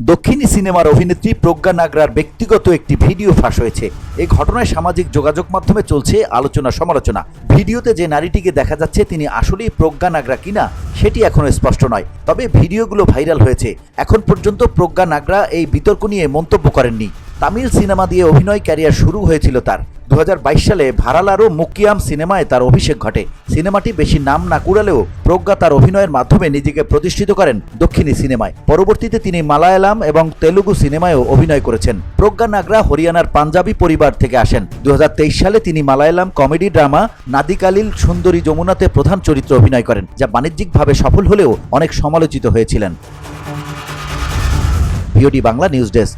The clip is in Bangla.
দক্ষিণী সিনেমার অভিনেত্রী প্রজ্ঞা নাগরার ব্যক্তিগত একটি ভিডিও ফাঁস হয়েছে। এই ঘটনায় সামাজিক যোগাযোগ মাধ্যমে চলছে আলোচনা সমালোচনা। ভিডিওতে যে নারীটিকে দেখা যাচ্ছে তিনি আসলেই প্রজ্ঞা নাগরা কিনা সেটি এখনো স্পষ্ট নয়। তবে ভিডিওগুলো ভাইরাল হয়েছে। এখন পর্যন্ত প্রজ্ঞা নাগরা এই বিতর্ক নিয়ে মন্তব্য করেননি। তামিল সিনেমা দিয়ে অভিনয় ক্যারিয়ার শুরু হয়েছিল তার। 2022 সালে ভারালারো মুক্কিয়াম সিনেমায় তার অভিষেক ঘটে। সিনেমাটি বেশি নাম না কুড়ালেও প্রজ্ঞা তার অভিনয়ের মাধ্যমে নিজেকে প্রতিষ্ঠিত করেন দক্ষিণী সিনেমায়। পরবর্তীতে তিনি মালায়ালাম এবং তেলুগু সিনেমায়ও অভিনয় করেছেন। প্রজ্ঞা নাগরা হরিয়ানার পাঞ্জাবি পরিবার থেকে আসেন। 2023 সালে তিনি মালায়ালাম কমেডি ড্রামা নাদিকালিল সুন্দরী যমুনাতে প্রধান চরিত্রে অভিনয় করেন, যা বাণিজ্যিকভাবে সফল হলেও অনেক সমালোচিত হয়েছিলেন। VOD Bangla news desk.